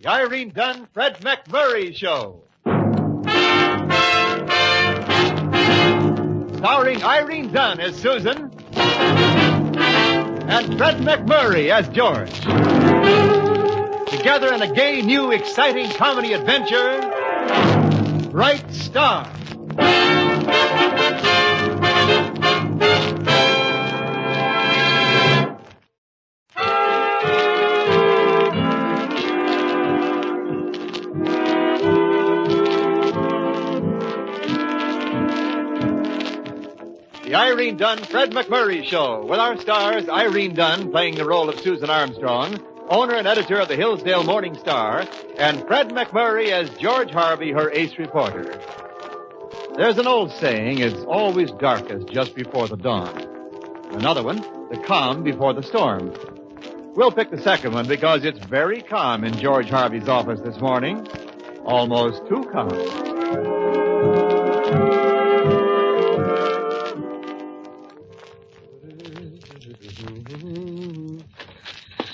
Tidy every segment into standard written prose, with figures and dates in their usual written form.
The Irene Dunn, Fred McMurray Show. Starring Irene Dunn as Susan and Fred McMurray as George. Together in a gay, new, exciting comedy adventure, Bright Star. The Irene Dunn, Fred McMurray Show, with our stars Irene Dunn playing the role of Susan Armstrong, owner and editor of the Hillsdale Morning Star, and Fred McMurray as George Harvey, her ace reporter. There's an old saying, it's always darkest just before the dawn. Another one, the calm before the storm. We'll pick the second one because it's very calm in George Harvey's office this morning. Almost too calm.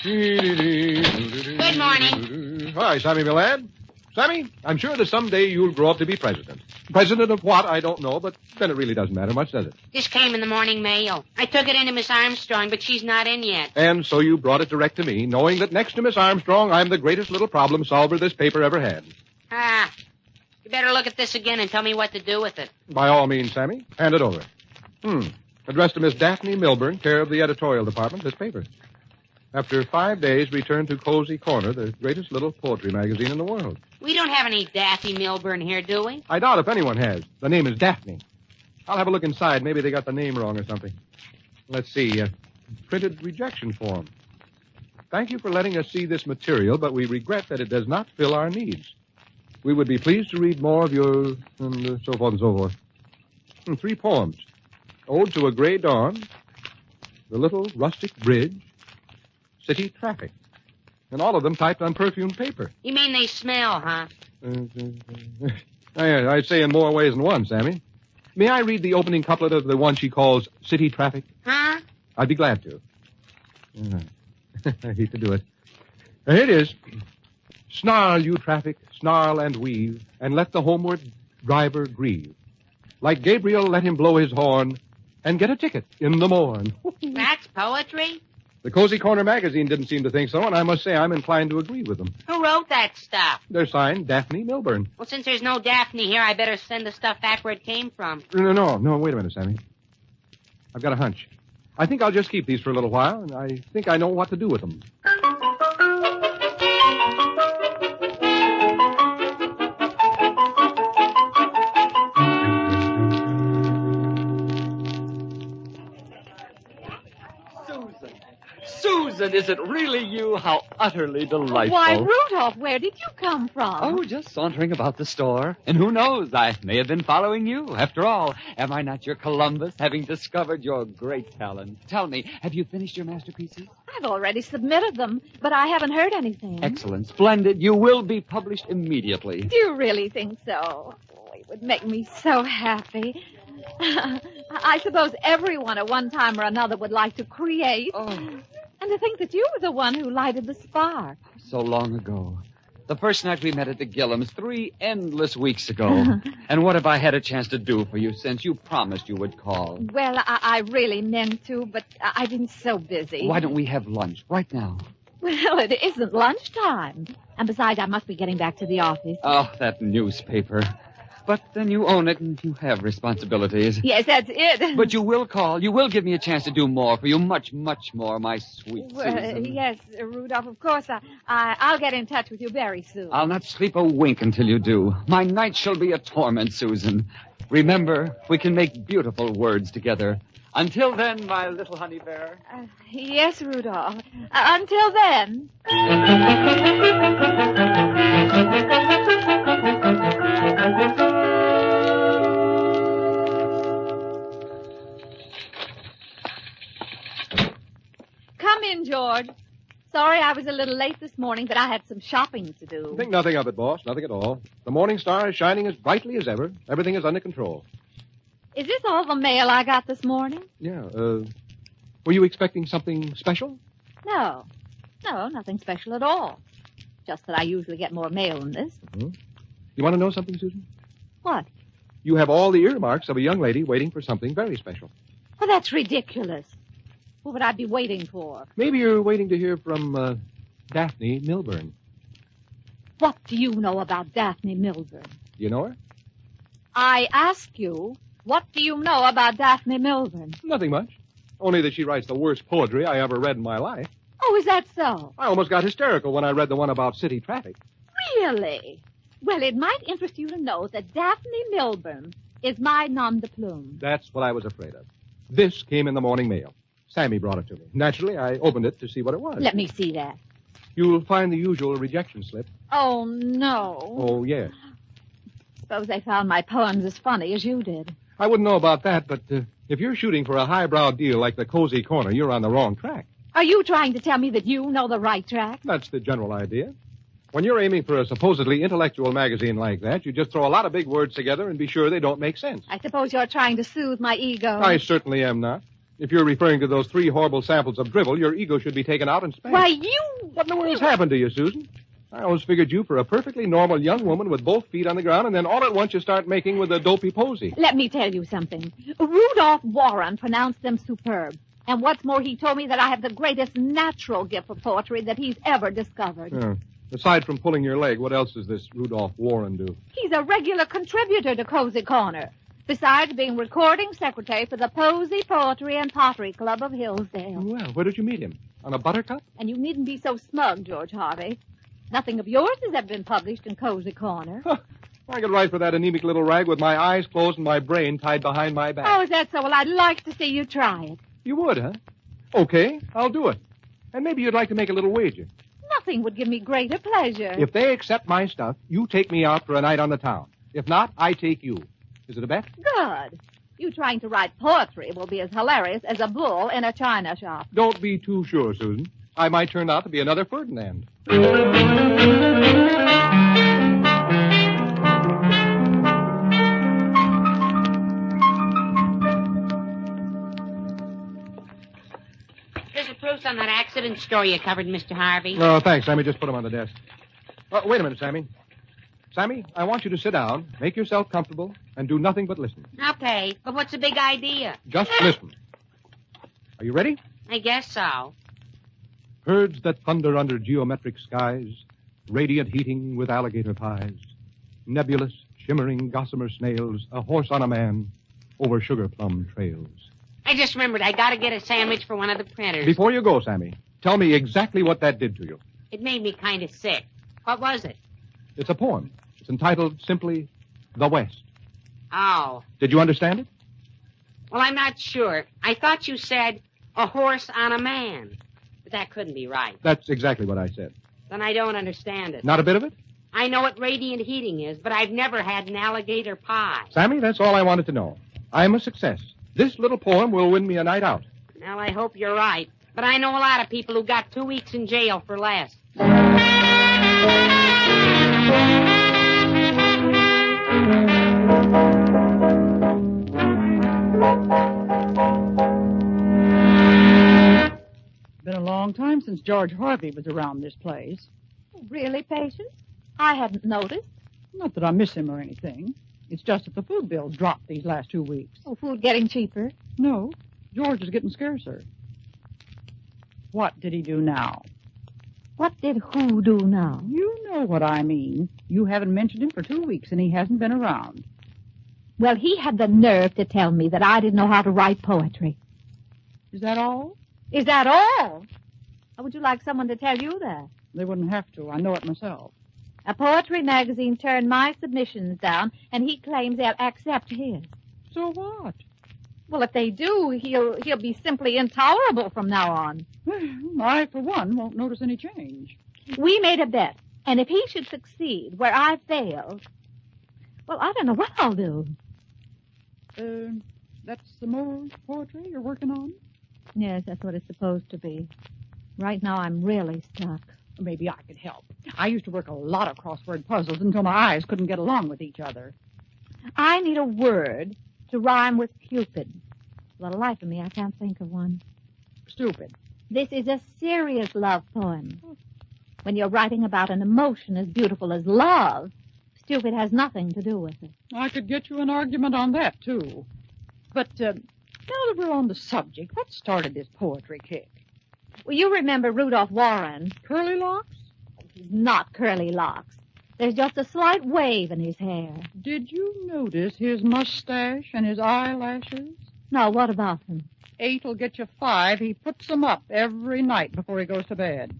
Good morning. Hi, Sammy, my lad. Sammy, I'm sure that someday you'll grow up to be president. President of what, I don't know, but then it really doesn't matter much, does it? This came in the morning mail. I took it into Miss Armstrong, but she's not in yet. And so you brought it direct to me, knowing that next to Miss Armstrong, I'm the greatest little problem solver this paper ever had. You better look at this again and tell me what to do with it. By all means, Sammy, hand it over. Addressed to Miss Daphne Milburn, care of the editorial department, this paper. After 5 days, returned to Cozy Corner, the greatest little poetry magazine in the world. We don't have any Daffy Milburn here, do we? I doubt if anyone has. The name is Daphne. I'll have a look inside. Maybe they got the name wrong or something. Let's see. Printed rejection form. Thank you for letting us see this material, but we regret that it does not fill our needs. We would be pleased to read more of your... and so forth and so forth. 3 poems. Ode to a Gray Dawn, The Little Rustic Bridge, City Traffic. And all of them typed on perfumed paper. You mean they smell, huh? I'd say in more ways than one, Sammy. May I read the opening couplet of the one she calls City Traffic? Huh? I'd be glad to. I hate to do it. Here it is. Snarl, you traffic, snarl and weave, and let the homeward driver grieve. Like Gabriel, let him blow his horn, and get a ticket in the morn. That's poetry? The Cozy Corner magazine didn't seem to think so, and I must say I'm inclined to agree with them. Who wrote that stuff? They're signed Daphne Milburn. Well, since there's no Daphne here, I better send the stuff back where it came from. No, wait a minute, Sammy. I've got a hunch. I think I'll just keep these for a little while, and I think I know what to do with them. Susan, is it really you? How utterly delightful. Why, Rudolph, where did you come from? Oh, just sauntering about the store. And who knows, I may have been following you. After all, am I not your Columbus, having discovered your great talent? Tell me, have you finished your masterpieces? I've already submitted them, but I haven't heard anything. Excellent. Splendid. You will be published immediately. Do you really think so? Oh, it would make me so happy. I suppose everyone at one time or another would like to create. Oh. And to think that you were the one who lighted the spark. So long ago. The first night we met at the Gillums, 3 endless weeks ago. And what have I had a chance to do for you since you promised you would call? Well, I really meant to, but I've been so busy. Why don't we have lunch right now? Well, it isn't lunchtime. And besides, I must be getting back to the office. Oh, that newspaper. But then you own it and you have responsibilities. Yes, that's it. But you will call. You will give me a chance to do more for you. Much, much more, my sweet Susan. Yes, Rudolph, of course. I'll get in touch with you very soon. I'll not sleep a wink until you do. My night shall be a torment, Susan. Remember, we can make beautiful words together. Until then, my little honey bear. Yes, Rudolph. Until then. Come in, George. Sorry I was a little late this morning, but I had some shopping to do. Think nothing of it, boss. Nothing at all. The morning star is shining as brightly as ever. Everything is under control. Is this all the mail I got this morning? Yeah, were you expecting something special? No, nothing special at all. just that I usually get more mail than this. You want to know something, Susan? What? You have all the earmarks of a young lady waiting for something very special. Well, that's ridiculous. What would I be waiting for? Maybe you're waiting to hear from Daphne Milburn. What do you know about Daphne Milburn? You know her? I ask you, what do you know about Daphne Milburn? Nothing much. Only that she writes the worst poetry I ever read in my life. Oh, is that so? I almost got hysterical when I read the one about city traffic. Really? Well, it might interest you to know that Daphne Milburn is my nom de plume. That's what I was afraid of. This came in the morning mail. Sammy brought it to me. Naturally, I opened it to see what it was. Let me see that. You'll find the usual rejection slip. Oh, no. Oh, yes. Suppose they found my poems as funny as you did. I wouldn't know about that, but if you're shooting for a highbrow deal like the Cozy Corner, you're on the wrong track. Are you trying to tell me that you know the right track? That's the general idea. When you're aiming for a supposedly intellectual magazine like that, you just throw a lot of big words together and be sure they don't make sense. I suppose you're trying to soothe my ego. I certainly am not. If you're referring to those 3 horrible samples of drivel, your ego should be taken out and spanked. Why, you... What in the world's happened to you, Susan? I always figured you for a perfectly normal young woman with both feet on the ground, and then all at once you start making with a dopey posy. Let me tell you something. Rudolph Warren pronounced them superb. And what's more, he told me that I have the greatest natural gift for poetry that he's ever discovered. Aside from pulling your leg, what else does this Rudolph Warren do? He's a regular contributor to Cozy Corner, besides being recording secretary for the Posy Poetry and Pottery Club of Hillsdale. Well, where did you meet him? On a buttercup? And you needn't be so smug, George Harvey. Nothing of yours has ever been published in Cozy Corner. I could write for that anemic little rag with my eyes closed and my brain tied behind my back. Oh, is that so? Well, I'd like to see you try it. You would, huh? Okay, I'll do it. And maybe you'd like to make a little wager. Nothing would give me greater pleasure. If they accept my stuff, you take me out for a night on the town. If not, I take you. Is it a bet? Good. You trying to write poetry will be as hilarious as a bull in a china shop. Don't be too sure, Susan. I might turn out to be another Ferdinand. There's a proofs on that accident story you covered, Mr. Harvey. Oh, thanks, Sammy. Just put them on the desk. Wait a minute, Sammy. Sammy, I want you to sit down, make yourself comfortable, and do nothing but listen. Okay, but what's the big idea? Just listen. Are you ready? I guess so. Herds that thunder under geometric skies, radiant heating with alligator pies, nebulous, shimmering gossamer snails, a horse on a man, over sugar plum trails. I just remembered I gotta get a sandwich for one of the printers. Before you go, Sammy, tell me exactly what that did to you. It made me kind of sick. What was it? It's a poem. It's entitled simply, The West. Oh. Did you understand it? Well, I'm not sure. I thought you said a horse on a man. But that couldn't be right. That's exactly what I said. Then I don't understand it. Not a bit of it? I know what radiant heating is, but I've never had an alligator pie. Sammy, that's all I wanted to know. I'm a success. This little poem will win me a night out. Well, I hope you're right. But I know a lot of people who got 2 weeks in jail for less. Been a long time since George Harvey was around this place. Really, Patience? I hadn't noticed. Not that I miss him or anything. It's just that the food bills dropped these last 2 weeks. Oh, food getting cheaper? No, George is getting scarcer. What did he do now? What did who do now? You know what I mean. You haven't mentioned him for 2 weeks, and he hasn't been around. Well, he had the nerve to tell me that I didn't know how to write poetry. Is that all? Is that all? How would you like someone to tell you that? They wouldn't have to. I know it myself. A poetry magazine turned my submissions down, and he claims they'll accept his. So what? Well, if they do, he'll be simply intolerable from now on. I, for one, won't notice any change. We made a bet, and if he should succeed where I failed, well, I don't know what I'll do. That's some more poetry you're working on? Yes, that's what it's supposed to be. Right now, I'm really stuck. Maybe I could help. I used to work a lot of crossword puzzles until my eyes couldn't get along with each other. I need a word to rhyme with Cupid. For the life of me, I can't think of one. Stupid. This is a serious love poem. When you're writing about an emotion as beautiful as love, stupid has nothing to do with it. I could get you an argument on that, too. But now that we're on the subject, what started this poetry kick? Well, you remember Rudolph Warren. Curly locks? He's not curly locks. There's just a slight wave in his hair. Did you notice his mustache and his eyelashes? No, what about him? 8'll get you 5. He puts them up every night before he goes to bed.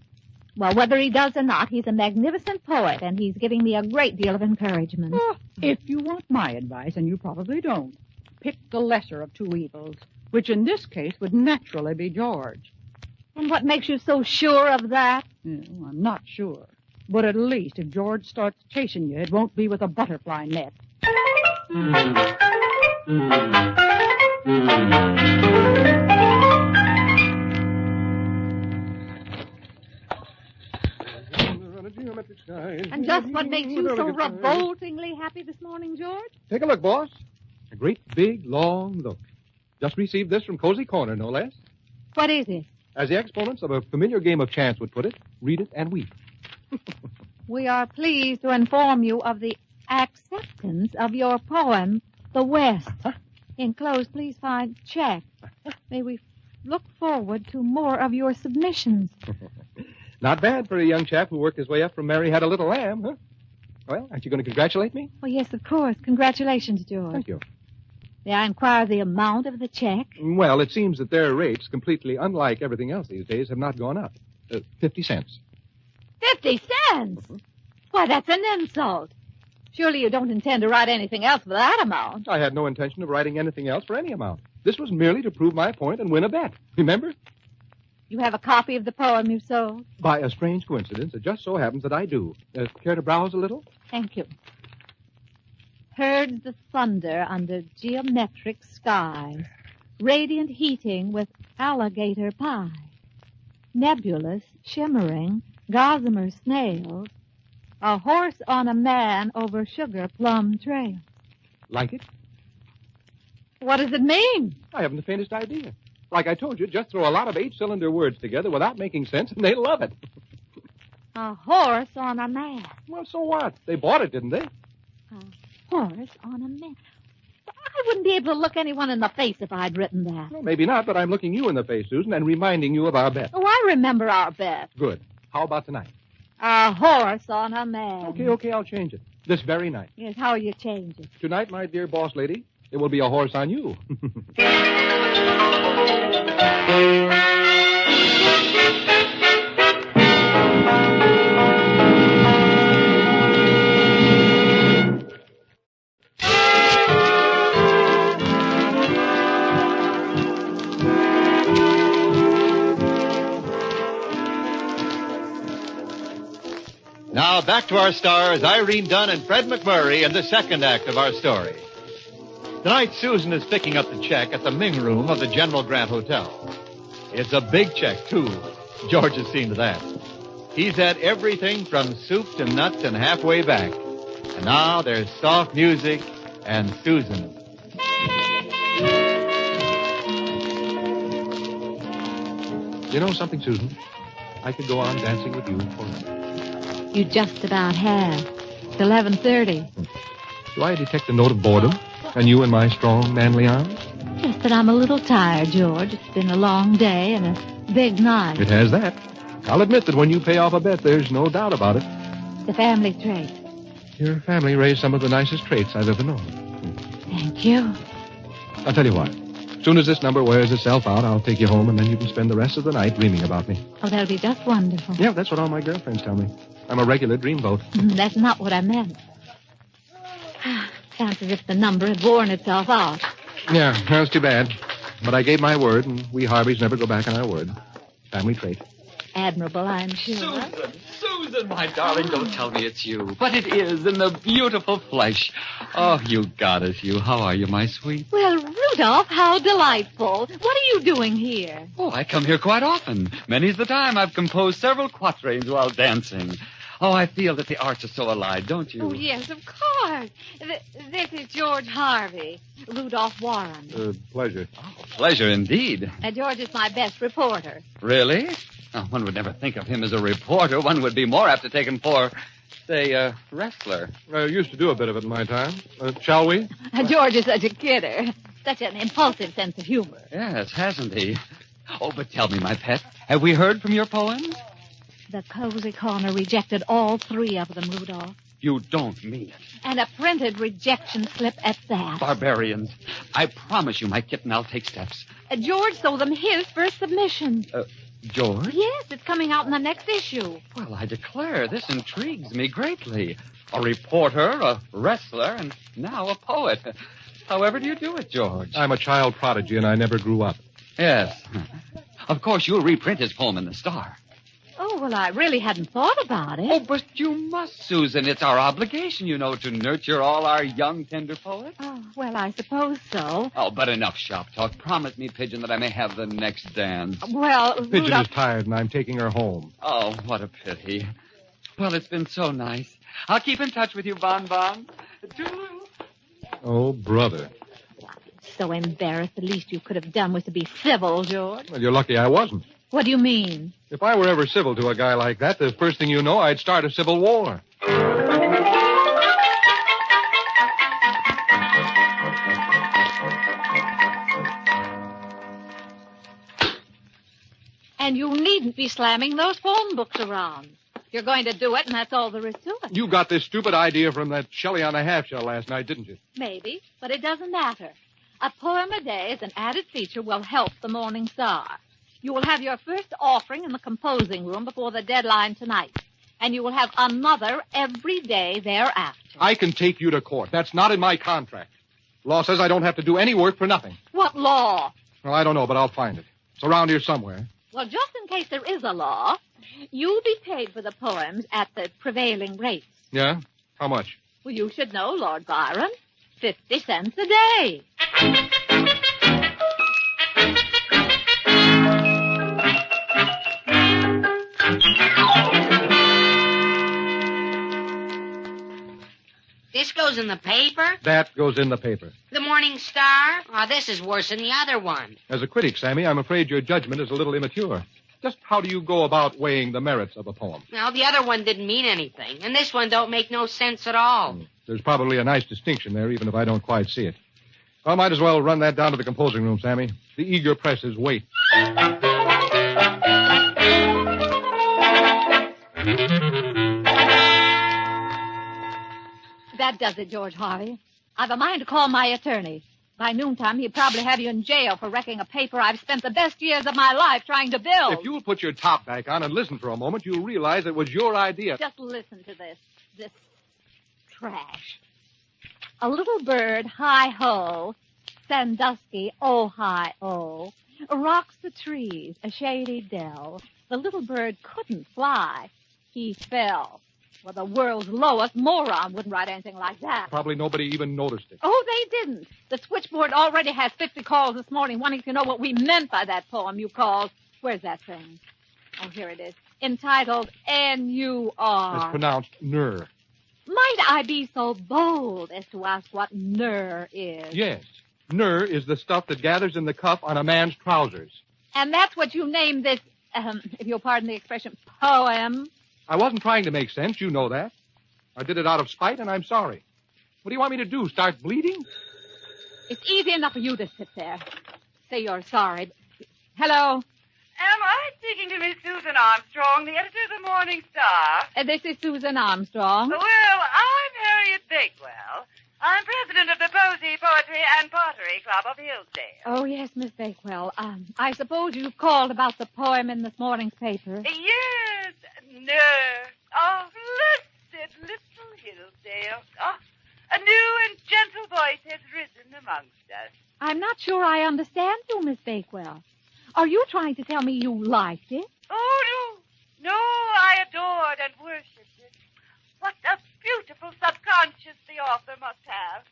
Well, whether he does or not, he's a magnificent poet, and he's giving me a great deal of encouragement. Oh, if you want my advice, and you probably don't, pick the lesser of two evils, which in this case would naturally be George. And what makes you so sure of that? Well, I'm not sure. But at least if George starts chasing you, it won't be with a butterfly net. And just what makes you so revoltingly happy this morning, George? Take a look, boss. A great big, long look. Just received this from Cozy Corner, no less. What is it? As the exponents of a familiar game of chance would put it, read it and weep. We are pleased to inform you of the acceptance of your poem, The West. Huh? Enclosed, please find check. May we look forward to more of your submissions. Not bad for a young chap who worked his way up from Mary Had a Little Lamb, huh? Well, aren't you going to congratulate me? Oh, yes, of course. Congratulations, George. Thank you. May I inquire the amount of the check? Well, it seems that their rates, completely unlike everything else these days, have not gone up. 50 cents. 50 cents? Why, that's an insult. Surely you don't intend to write anything else for that amount. I had no intention of writing anything else for any amount. This was merely to prove my point and win a bet. Remember? You have a copy of the poem you sold? By a strange coincidence, it just so happens that I do. Care to browse a little? Thank you. Herds the thunder under geometric skies, radiant heating with alligator pie, nebulous, shimmering, gossamer snails, a horse on a man over sugar plum trail. Like it? What does it mean? I haven't the faintest idea. Like I told you, just throw a lot of 8-cylinder words together without making sense, and they love it. A horse on a man. Well, so what? They bought it, didn't they? A horse on a man. I wouldn't be able to look anyone in the face if I'd written that. Well, maybe not, but I'm looking you in the face, Susan, and reminding you of our bet. Oh, I remember our bet. Good. How about tonight? A horse on a man. Okay, I'll change it. This very night. Yes, how will you change it? Tonight, my dear boss lady, it will be a horse on you. Now back to our stars, Irene Dunn and Fred McMurray, in the second act of our story. Tonight, Susan is picking up the check at the Ming Room of the General Grant Hotel. It's a big check, too. George has seen to that. He's had everything from soup to nuts and halfway back. And now there's soft music and Susan. You know something, Susan? I could go on dancing with you forever. You just about have. It's 11:30. Do I detect a note of boredom? And you in my strong, manly arms? Just that I'm a little tired, George. It's been a long day and a big night. It has that. I'll admit that when you pay off a bet, there's no doubt about it. The family trait. Your family raised some of the nicest traits I've ever known. Thank you. I'll tell you what. As soon as this number wears itself out, I'll take you home, and then you can spend the rest of the night dreaming about me. Oh, that'll be just wonderful. Yeah, that's what all my girlfriends tell me. I'm a regular dreamboat. That's not what I meant. Sounds as if the number had worn itself out. Yeah, that's too bad. But I gave my word, and we Harveys never go back on our word. Family trait. Admirable, I'm sure. Susan, my darling, don't tell me it's you. But it is, in the beautiful flesh. Oh, you goddess, you. How are you, my sweet? Well, Rudolph, how delightful. What are you doing here? Oh, I come here quite often. Many's the time I've composed several quatrains while dancing. Oh, I feel that the arts are so allied, don't you? Oh, yes, of course. This is George Harvey, Rudolph Warren. Pleasure. Oh, pleasure indeed. George is my best reporter. Really? Now, one would never think of him as a reporter. One would be more apt to take him for, say, a wrestler. I used to do a bit of it in my time. Shall we? George is such a kidder. Such an impulsive sense of humor. Yes, hasn't he? Oh, but tell me, my pet, have we heard from your poems? The Cozy Corner rejected all 3 of them, Rudolph. You don't mean it. And a printed rejection slip at that. Barbarians. I promise you, my kitten, I'll take steps. George sold them his first submission. George? Yes, it's coming out in the next issue. Well, I declare, this intrigues me greatly. A reporter, a wrestler, and now a poet. However do you do it, George? I'm a child prodigy, and I never grew up. Yes. Of course, you'll reprint his poem in the Star. Oh, well, I really hadn't thought about it. Oh, but you must, Susan. It's our obligation, you know, to nurture all our young, tender poets. Oh, well, I suppose so. Oh, but enough shop talk. Promise me, Pigeon, that I may have the next dance. Well, Pigeon Rudolph... is tired, and I'm taking her home. Oh, what a pity. Well, it's been so nice. I'll keep in touch with you, Bon Bon. Toodaloo. Oh, brother. So embarrassed. The least you could have done was to be civil, George. Well, you're lucky I wasn't. What do you mean? If I were ever civil to a guy like that, the first thing you know, I'd start a civil war. And you needn't be slamming those phone books around. You're going to do it, and that's all there is to it. You got this stupid idea from that Shelley on the half-shell last night, didn't you? Maybe, but it doesn't matter. A poem a day as an added feature will help the Morning Star. You will have your first offering in the composing room before the deadline tonight. And you will have another every day thereafter. I can take you to court. That's not in my contract. Law says I don't have to do any work for nothing. What law? Well, I don't know, but I'll find it. It's around here somewhere. Well, just in case there is a law, you'll be paid for the poems at the prevailing rates. Yeah? How much? Well, you should know, Lord Byron. 50 cents a day. This goes in the paper? That goes in the paper. The Morning Star? Oh, this is worse than the other one. As a critic, Sammy, I'm afraid your judgment is a little immature. Just how do you go about weighing the merits of a poem? Well, the other one didn't mean anything, and this one don't make no sense at all. There's probably a nice distinction there, even if I don't quite see it. Well, I might as well run that down to the composing room, Sammy. The eager presses wait. That does it, George Harvey. I've a mind to call my attorney. By noontime, he'd probably have you in jail for wrecking a paper I've spent the best years of my life trying to build. If you'll put your top back on and listen for a moment, you'll realize it was your idea. Just listen to this trash. A little bird, hi-ho, Sandusky, oh, hi-oh, rocks the trees, a shady dell. The little bird couldn't fly. He fell. Well, the world's lowest moron wouldn't write anything like that. Probably nobody even noticed it. Oh, they didn't. The switchboard already has 50 calls this morning wanting to know what we meant by that poem you called. Where's that thing? Oh, here it is. Entitled N-U-R. It's pronounced Ner. Might I be so bold as to ask what Ner is? Yes. Ner is the stuff that gathers in the cuff on a man's trousers. And that's what you named this, if you'll pardon the expression, poem? I wasn't trying to make sense. You know that. I did it out of spite, and I'm sorry. What do you want me to do, start bleeding? It's easy enough for you to sit there. Say you're sorry. Hello? Am I speaking to Miss Susan Armstrong, the editor of the Morning Star? This is Susan Armstrong. Well, I'm Harriet Bakewell. I'm president of the Posey Poetry and Pottery Club of Hillsdale. Oh, yes, Miss Bakewell. I suppose you've called about the poem in this morning's paper. Yes, nurse. Oh, blessed little Hillsdale. Oh, a new and gentle voice has risen amongst us. I'm not sure I understand you, Miss Bakewell. Are you trying to tell me you liked it? Oh, no. No, I adored and worshipped it. What a beautiful subconscious the author must have.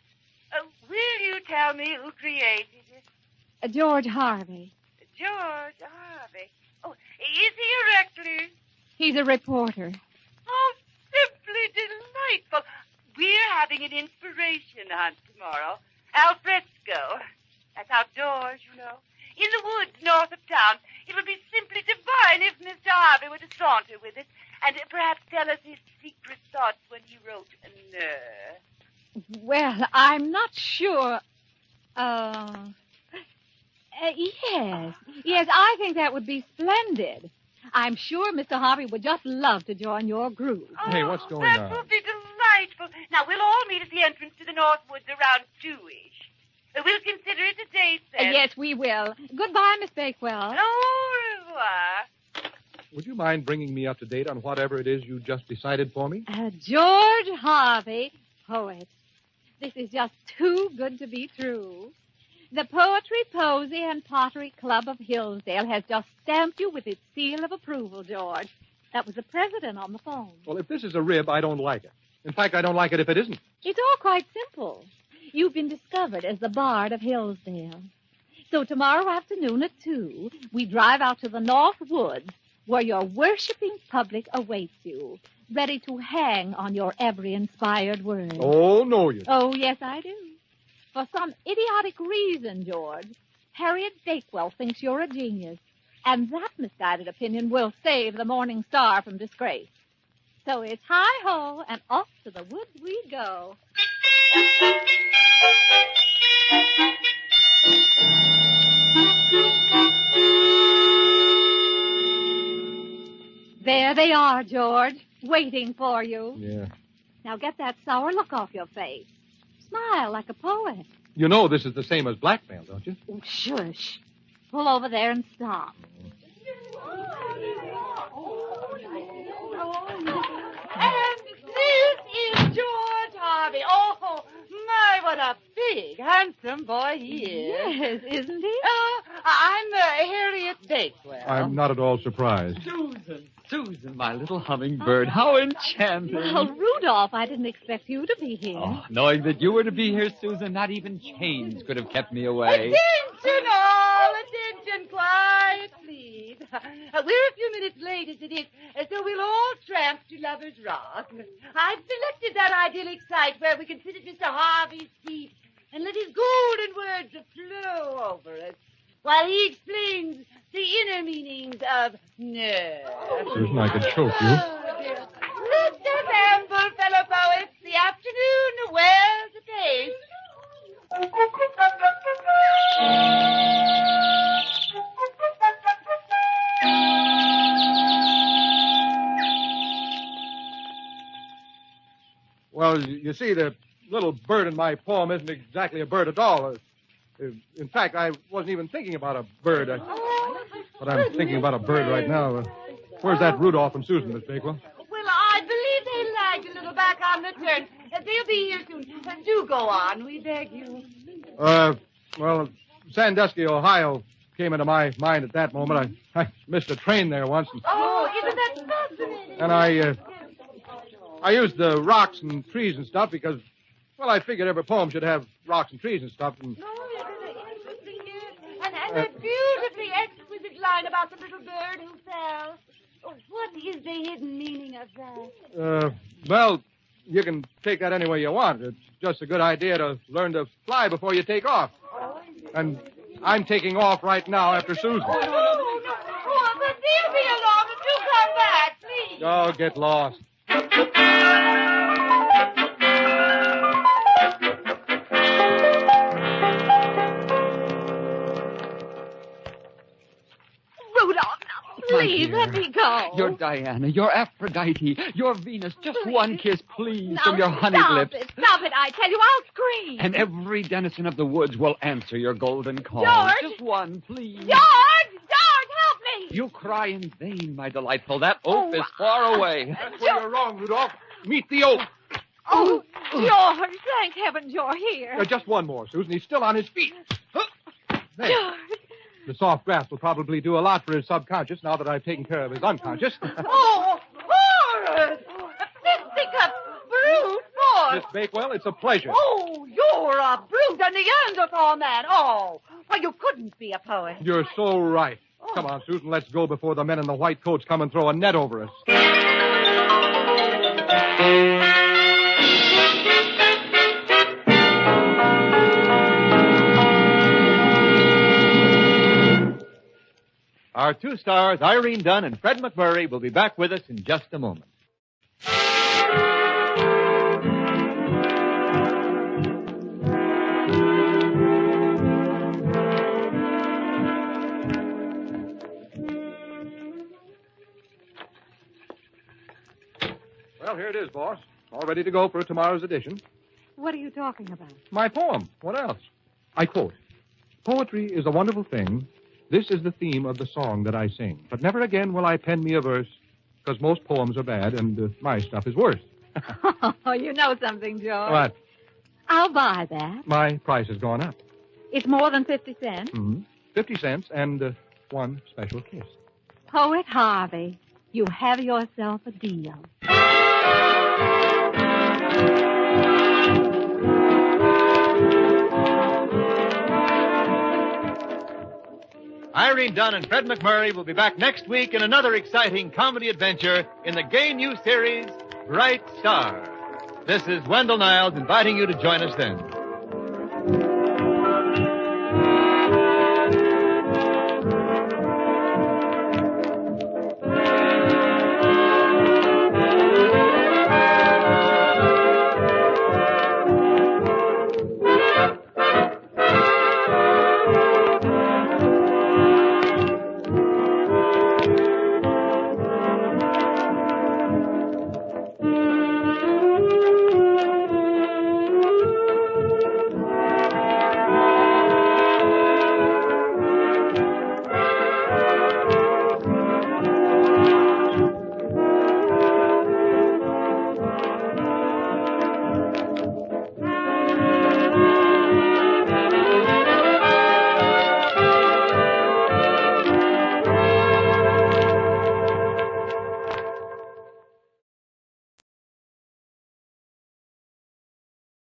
Will you tell me who created it? George Harvey. George Harvey. Oh, is he a recluse? He's a reporter. Oh, simply delightful. We're having an inspiration hunt tomorrow. Al fresco. That's outdoors, you know. In the woods north of town. It would be simply divine. fine if Mr. Harvey were to saunter with it and perhaps tell us his secret thoughts when he wrote Well, I'm not sure. Yes, I think that would be splendid. I'm sure Mr. Harvey would just love to join your group. Hey, what's going that on? will be delightful. Now, we'll all meet at the entrance to the North Woods around 2-ish. We'll consider it a date then. Yes, we will. Goodbye, Miss Bakewell. Au revoir. Would you mind bringing me up to date on whatever it is you just decided for me? George Harvey, poet. This is just too good to be true. The Poetry, Posy, and Pottery Club of Hillsdale has just stamped you with its seal of approval, George. That was the president on the phone. Well, if this is a rib, I don't like it. In fact, I don't like it if it isn't. It's all quite simple. You've been discovered as the Bard of Hillsdale. So tomorrow afternoon at 2, we drive out to the North Woods, where your worshiping public awaits you, ready to hang on your every inspired word. Oh, no, you. Oh, yes, I do. For some idiotic reason, George, Harriet Bakewell thinks you're a genius, and that misguided opinion will save the Morning Star from disgrace. So it's hi-ho, and off to the woods we go. There they are, George, waiting for you. Yeah. Now get that sour look off your face. Smile like a poet. You know this is the same as blackmail, don't you? Oh, shush. Pull over there and stop. And this is George Harvey. Oh, my, what a big, handsome boy he is. Yes, isn't he? I'm Harriet Bakewell. I'm not at all surprised. Susan, my little hummingbird, how enchanting. Well, Rudolph, I didn't expect you to be here. Oh, knowing that you were to be here, Susan, not even chains could have kept me away. Attention, all! Attention, quiet, please. We're a few minutes late as it is, so we'll all tramp to Lover's Rock. I've selected that idyllic site where we can sit at Mr. Harvey's feet and let his golden words flow over us while he explains the inner meanings of no. Susan, I could choke you. Mr. Campbell, fellow poets, the afternoon wears apace. Well, you see, the little bird in my poem isn't exactly a bird at all. In fact, I wasn't even thinking about a bird. But I'm thinking about a bird right now. Where's that Rudolph and Susan, Miss Bakewell? Well, I believe they lagged a little back on the turn. They'll be here soon. Do go on, we beg you. Well, Sandusky, Ohio came into my mind at that moment. I missed a train there once. Oh, isn't that fascinating? And I used the rocks and trees and stuff because, well, I figured every poem should have rocks and trees and stuff. And Interesting, yes. And that beautifully exquisite line about the little bird who fell. Oh, what is the hidden meaning of that? well, you can take that any way you want. It's just a good idea to learn to fly before you take off. And I'm taking off right now after Susan. Oh, no. Oh, but they'll be along if you come back, please. Oh, get lost. Rudolph, now, please, dear. let me go. You're Diana, you're Aphrodite, you're Venus. Just one kiss, please, Now, from your honey stop lips. it, stop it, I tell you, I'll scream. And every denizen of the woods will answer your golden call. George! Just one, please. George, help me. You cry in vain, my delightful. That oaf is far away. That's where you're wrong, Rudolph. Meet the oak. Oh, George, thank heavens you're here. Just one more, Susan. He's still on his feet. There. George. The soft grass will probably do a lot for his subconscious now that I've taken care of his unconscious. Oh, horrors! Fisticuffs, brute force! Miss Bakewell, it's a pleasure. Oh, you're a brute, a Neanderthal man. Oh, well, you couldn't be a poet. You're so right. Come on, Susan, let's go before the men in the white coats come and throw a net over us. Our two stars, Irene Dunn and Fred McMurray, will be back with us in just a moment. Well, here it is, boss. All ready to go for tomorrow's edition. What are you talking about? My poem. What else? I quote, "Poetry is a wonderful thing. This is the theme of the song that I sing. But never again will I pen me a verse, because most poems are bad and my stuff is worse." Oh, you know something, George. What? I'll buy that. My price has gone up. It's more than 50 cents. 50 cents and one special kiss. Poet Harvey, you have yourself a deal. Irene Dunn and Fred McMurray will be back next week in another exciting comedy adventure in the gay new series, Bright Star. This is Wendell Niles inviting you to join us then.